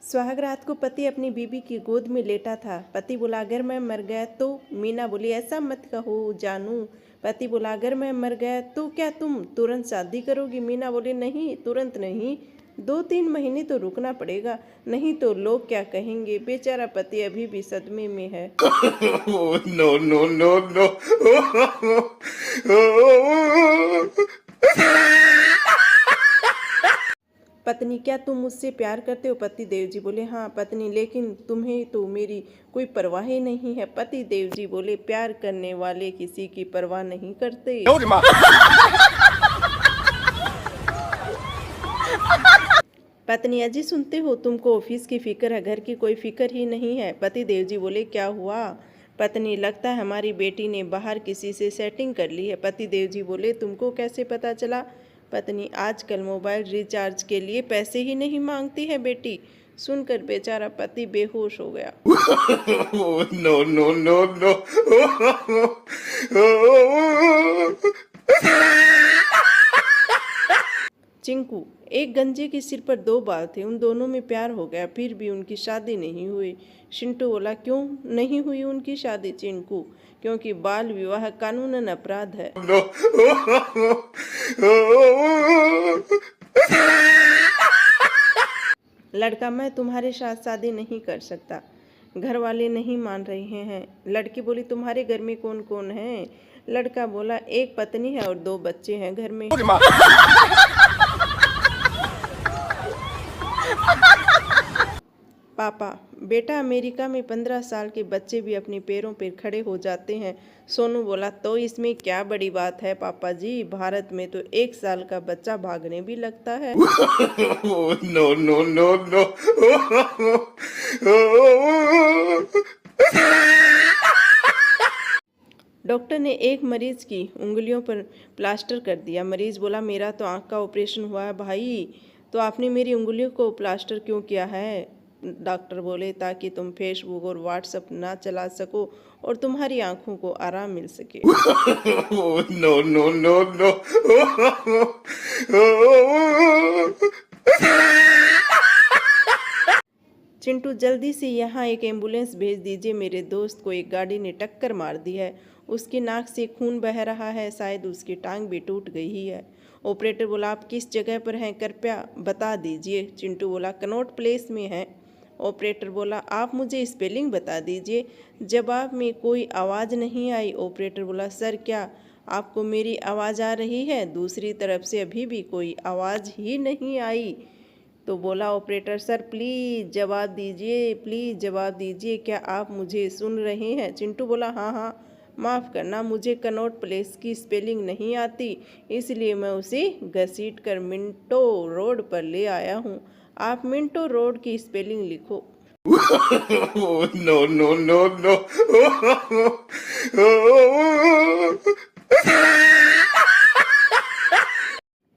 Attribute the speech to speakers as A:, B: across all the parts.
A: सुहाग रात को पति अपनी बीवी की गोद में लेटा था। पति बोला अगर मैं मर गया तो। मीना बोली ऐसा मत कहो जानू। पति बोला अगर मैं मर गया तो क्या तुम तुरंत शादी करोगी। मीना बोली नहीं, तुरंत नहीं, 2-3 महीने तो रुकना पड़ेगा, नहीं तो लोग क्या कहेंगे। बेचारा पति अभी भी सदमे में है।
B: No, no, no, no.
A: पत्नी क्या तुम मुझसे प्यार करते हो। पति देव जी बोले हाँ। पत्नी लेकिन तुम्हें तो मेरी कोई परवाह ही नहीं है। पति देव जी बोले प्यार करने वाले किसी की परवाह नहीं करते। पत्नी अजी सुनते हो, तुमको ऑफिस की फिक्र है, घर की कोई फिक्र ही नहीं है। पति देव जी बोले क्या हुआ। पत्नी लगता है हमारी बेटी ने बाहर किसी से सेटिंग कर ली है। पति देव जी बोले तुमको कैसे पता चला। पत्नी आजकल मोबाइल रिचार्ज के लिए पैसे ही नहीं मांगती है बेटी। सुनकर बेचारा पति बेहोश हो गया।
B: No, no, no, no.
A: Chinku एक गंजे के सिर पर 2 बाल थे, उन दोनों में प्यार हो गया, फिर भी उनकी शादी नहीं हुई। चिंटू बोला क्यों नहीं हुई उनकी शादी। चिंकू क्योंकि बाल विवाह कानूनन अपराध है। लड़का मैं तुम्हारे साथ शादी नहीं कर सकता, घर वाले नहीं मान रहे हैं। लड़की बोली तुम्हारे घर में कौन कौन है। लड़का बोला एक पत्नी है और 2 बच्चे हैं घर में। पापा बेटा अमेरिका में 15 साल के बच्चे भी अपने पैरों पर खड़े हो जाते हैं। सोनू बोला तो इसमें क्या बड़ी बात है पापा जी, भारत में तो 1 साल का बच्चा भागने भी लगता है।
B: No, no, no, no.
A: Doctor ने एक मरीज की उंगलियों पर प्लास्टर कर दिया। मरीज बोला मेरा तो आंख का ऑपरेशन हुआ है भाई, तो आपने मेरी उंगलियों को प्लास्टर क्यों किया है। डॉक्टर बोले ताकि तुम फेसबुक और व्हाट्सएप ना चला सको और तुम्हारी आंखों को आराम मिल सके।
B: No, no, no, no.
A: Chintu जल्दी से यहाँ एक एम्बुलेंस भेज दीजिए, मेरे दोस्त को एक गाड़ी ने टक्कर मार दी है, उसकी नाक से खून बह रहा है, शायद उसकी टांग भी टूट गई है। ऑपरेटर बोला आप किस जगह पर हैं कृपया बता दीजिए। चिंटू बोला कनॉट प्लेस में है। ऑपरेटर बोला आप मुझे स्पेलिंग बता दीजिए। जवाब में कोई आवाज़ नहीं आई। ऑपरेटर बोला सर क्या आपको मेरी आवाज़ आ रही है। दूसरी तरफ से अभी भी कोई आवाज़ ही नहीं आई। तो बोला ऑपरेटर सर प्लीज़ जवाब दीजिए, प्लीज़ जवाब दीजिए, क्या आप मुझे सुन रहे हैं। चिंटू बोला हाँ हाँ, माफ़ करना मुझे कनॉट प्लेस की स्पेलिंग नहीं आती, इसलिए मैं उसे घसीट कर मिंटो रोड पर ले आया हूँ। आप मिंटो रोड की स्पेलिंग लिखो।
B: No, no, no, no.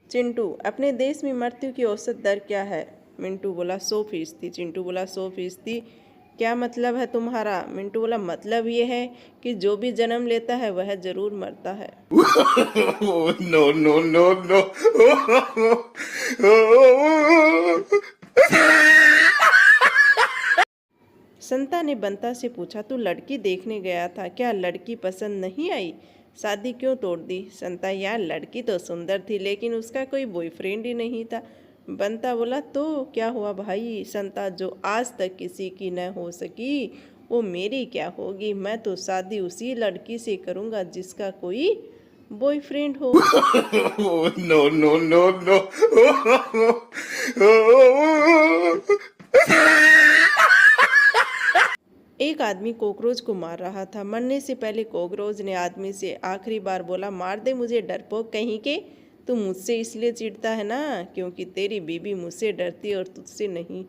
A: Chintu अपने देश में मृत्यु की औसत दर क्या है। मिंटू बोला 100%। चिंटू बोला 100%, क्या मतलब है तुम्हारा। मिंटू बोला मतलब ये है कि जो भी जन्म लेता है वह जरूर मरता है।
B: No, no, no, no.
A: संता ने बंता से पूछा तू लड़की देखने गया था, क्या लड़की पसंद नहीं आई, शादी क्यों तोड़ दी। संता यार लड़की तो सुंदर थी लेकिन उसका कोई बॉयफ्रेंड ही नहीं था। बंता बोला तो क्या हुआ भाई। संता जो आज तक किसी की न हो सकी वो मेरी क्या होगी, मैं तो शादी उसी लड़की से करूँगा जिसका कोई बॉयफ्रेंड हो।
B: No, no, no, no.
A: एक आदमी कॉकरोच को मार रहा था। मरने से पहले कॉकरोच ने आदमी से आखिरी बार बोला मार दे मुझे डरपोक कहीं के, तू मुझसे इसलिए चिढ़ता है ना क्योंकि तेरी बीबी मुझसे डरती और तुझसे नहीं।